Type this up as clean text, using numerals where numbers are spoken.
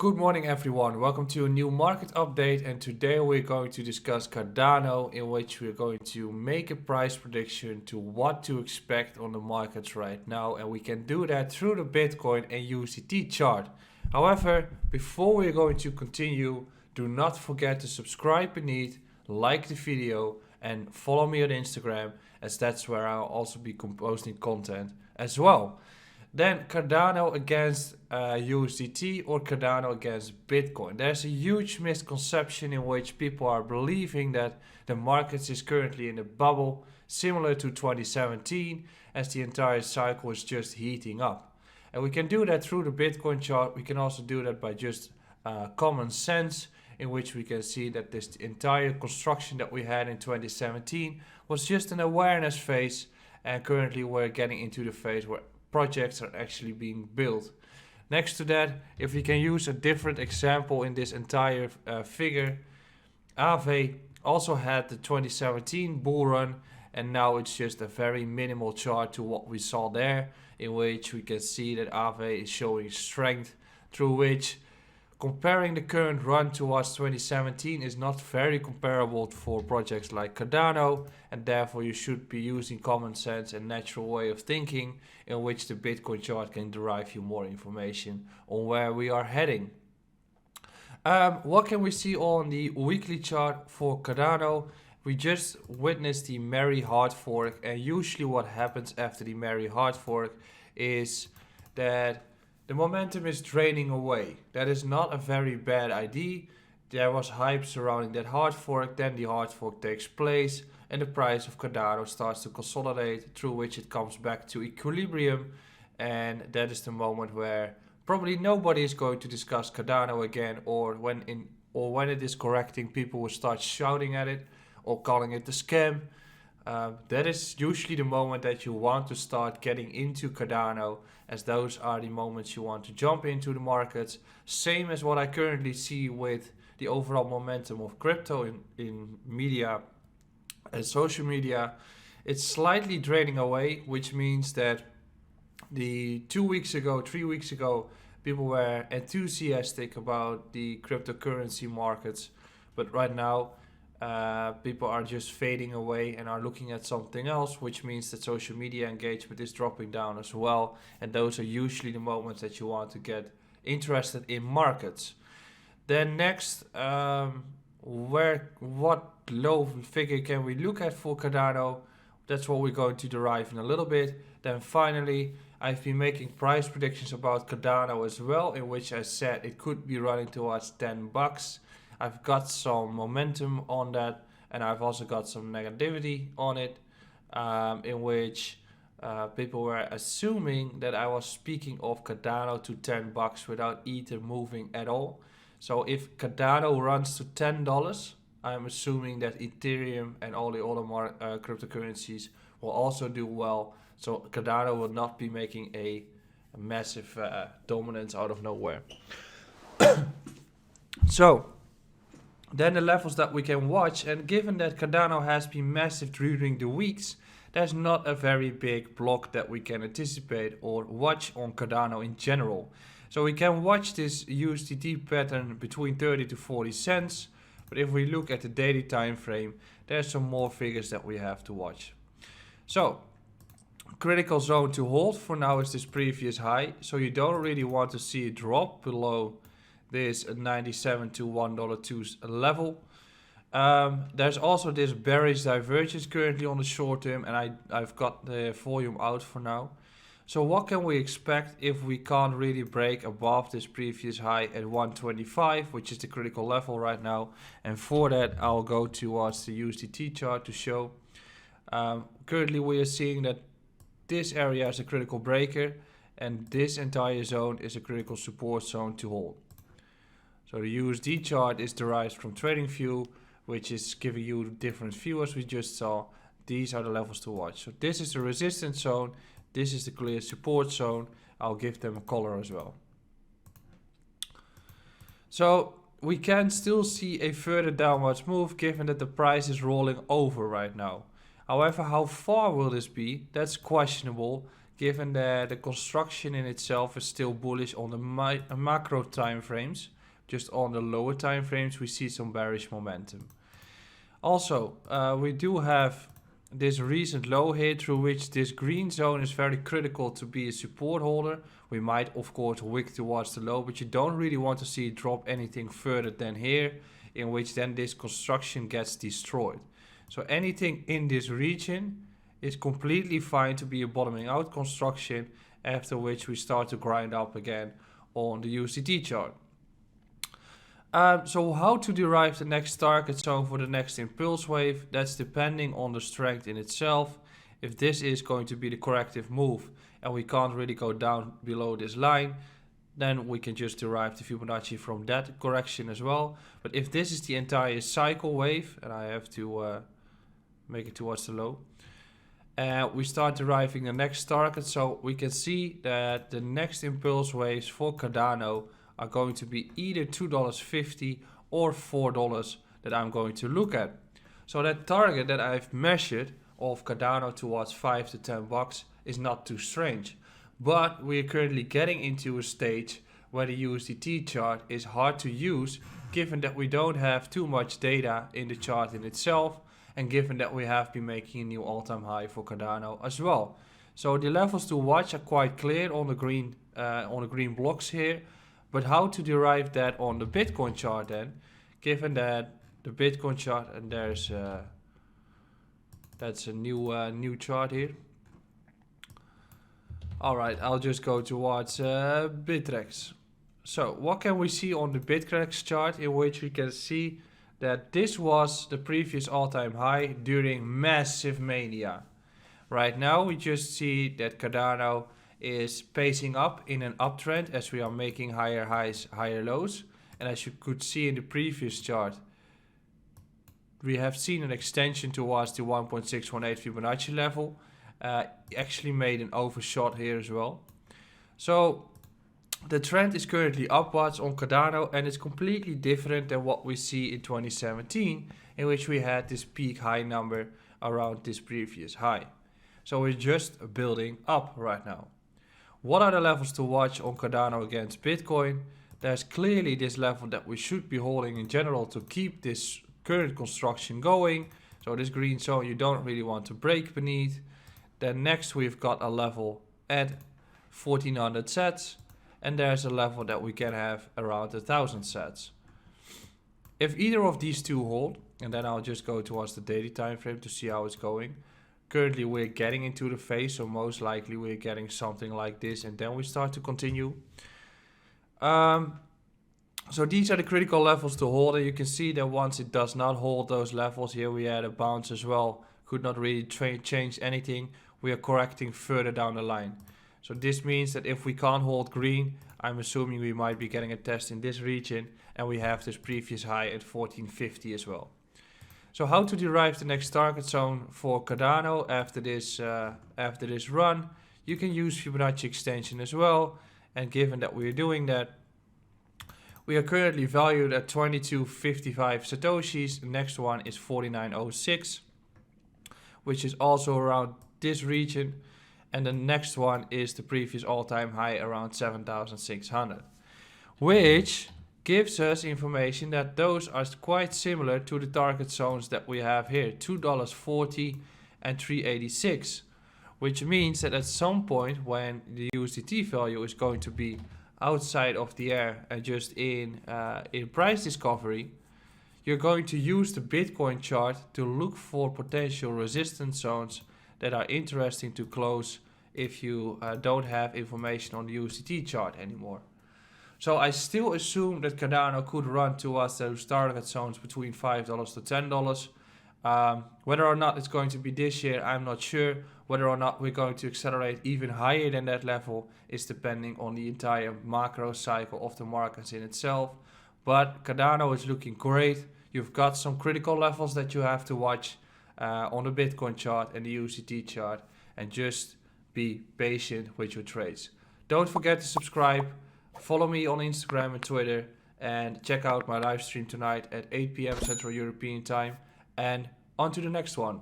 Good morning everyone, welcome to a new market update, and today we're going to discuss Cardano, in which we're going to make a price prediction to what to expect on the markets right now, and we can do that through the Bitcoin and USDT chart. However, before we're going to continue, do not forget to subscribe beneath, like the video and follow me on Instagram, as that's where I'll also be posting content as well. Then Cardano against USDT or Cardano against Bitcoin. There's a huge misconception in which people are believing that the market is currently in a bubble, similar to 2017, as the entire cycle is just heating up. And we can do that through the Bitcoin chart. We can also do that by just common sense, in which we can see that this entire construction that we had in 2017 was just an awareness phase, and currently we're getting into the phase where projects are actually being built. Next to that, if we can use a different example in this entire figure, Aave also had the 2017 bull run, and now it's just a very minimal chart to what we saw there, in which we can see that Aave is showing strength, through which comparing the current run towards 2017 is not very comparable for projects like Cardano, and therefore you should be using common sense and natural way of thinking, in which the Bitcoin chart can derive you more information on where we are heading. What can we see on the weekly chart for Cardano? We just witnessed the Merry hard fork, and usually what happens after the Merry hard fork is that the momentum is draining away. That is not a very bad idea. There was hype surrounding that hard fork, then the hard fork takes place and the price of Cardano starts to consolidate, through which it comes back to equilibrium, and that is the moment where probably nobody is going to discuss Cardano again, or when it is correcting, people will start shouting at it or calling it a scam. That is usually the moment that you want to start getting into Cardano, as those are the moments you want to jump into the markets. Same as what I currently see with the overall momentum of crypto in media and social media. It's slightly draining away, which means that the 3 weeks ago, people were enthusiastic about the cryptocurrency markets, but right now people are just fading away and are looking at something else, which means that social media engagement is dropping down as well, and those are usually the moments that you want to get interested in markets. Then next, what low figure can we look at for Cardano? That's what we're going to derive in a little bit. Then finally, I've been making price predictions about Cardano as well, in which I said it could be running towards $10. I've got some momentum on that, and I've also got some negativity on it, in which people were assuming that I was speaking of Cardano to $10 without Ether moving at all. So if Cardano runs to $10, I'm assuming that Ethereum and all the other cryptocurrencies will also do well. So Cardano will not be making a massive dominance out of nowhere. So then the levels that we can watch, and given that Cardano has been massive during the weeks, there's not a very big block that we can anticipate or watch on Cardano in general. So we can watch this USDT pattern between 30 to 40 cents, but if we look at the daily time frame, there's some more figures that we have to watch. So critical zone to hold for now is this previous high, so you don't really want to see it drop below this 97 to $1.02 level. There's also this bearish divergence currently on the short term, and I've got the volume out for now. So what can we expect if we can't really break above this previous high at 125, which is the critical level right now? And for that, I'll go towards the USDT chart to show. Currently we are seeing that this area is a critical breaker, and this entire zone is a critical support zone to hold. So the USD chart is derived from TradingView, which is giving you different view as we just saw. These are the levels to watch. So this is the resistance zone. This is the clear support zone. I'll give them a color as well. So we can still see a further downwards move, given that the price is rolling over right now. However, how far will this be? That's questionable, given that the construction in itself is still bullish on the macro time frames. Just on the lower time frames we see some bearish momentum. Also, we do have this recent low here through which this green zone is very critical to be a support holder. We might of course wick towards the low, but you don't really want to see it drop anything further than here, in which then this construction gets destroyed. So anything in this region is completely fine to be a bottoming out construction, after which we start to grind up again on the USDT chart. So how to derive the next target zone for the next impulse wave, that's depending on the strength in itself. If this is going to be the corrective move and we can't really go down below this line, then we can just derive the Fibonacci from that correction as well. But if this is the entire cycle wave, and I have to make it towards the low, we start deriving the next target, so we can see that the next impulse waves for Cardano are going to be either $2.50 or $4 that I'm going to look at. So that target that I've measured of Cardano towards 5 to 10 bucks is not too strange. But we're currently getting into a stage where the USDT chart is hard to use, given that we don't have too much data in the chart in itself, and given that we have been making a new all-time high for Cardano as well. So the levels to watch are quite clear on the green blocks here. But how to derive that on the Bitcoin chart then, given that the Bitcoin chart, and there's that's a new chart here. Alright, I'll just go towards Bittrex. So what can we see on the Bittrex chart, in which we can see that this was the previous all-time high during massive mania. Right now we just see that Cardano is pacing up in an uptrend as we are making higher highs, higher lows. And as you could see in the previous chart, we have seen an extension towards the 1.618 Fibonacci level. Actually made an overshot here as well. So the trend is currently upwards on Cardano, and it's completely different than what we see in 2017, in which we had this peak high number around this previous high. So we're just building up right now. What are the levels to watch on Cardano against Bitcoin? There's clearly this level that we should be holding in general to keep this current construction going. So this green zone you don't really want to break beneath. Then next we've got a level at 1400 sats. And there's a level that we can have around 1000 sats. If either of these two hold, and then I'll just go towards the daily time frame to see how it's going. Currently we're getting into the phase, so most likely we're getting something like this, and then we start to continue. So these are the critical levels to hold, and you can see that once it does not hold those levels, here we had a bounce as well, could not really change anything. We are correcting further down the line. So this means that if we can't hold green, I'm assuming we might be getting a test in this region, and we have this previous high at 1450 as well. So how to derive the next target zone for Cardano after this run? You can use Fibonacci extension as well, and given that we are doing that, we are currently valued at 2255 satoshis. The next one is 4906, which is also around this region, and the next one is the previous all-time high around 7600, which gives us information that those are quite similar to the target zones that we have here, $2.40 and 386, which means that at some point when the USDT value is going to be outside of the air and just in price discovery, you're going to use the Bitcoin chart to look for potential resistance zones that are interesting to close if you don't have information on the USDT chart anymore. So I still assume that Cardano could run towards those target zones between $5 to $10. Whether or not it's going to be this year, I'm not sure. Whether or not we're going to accelerate even higher than that level is depending on the entire macro cycle of the markets in itself. But Cardano is looking great. You've got some critical levels that you have to watch on the Bitcoin chart and the USDT chart, and just be patient with your trades. Don't forget to subscribe. Follow me on Instagram and Twitter, and check out my live stream tonight at 8 p.m. Central European Time. And on to the next one.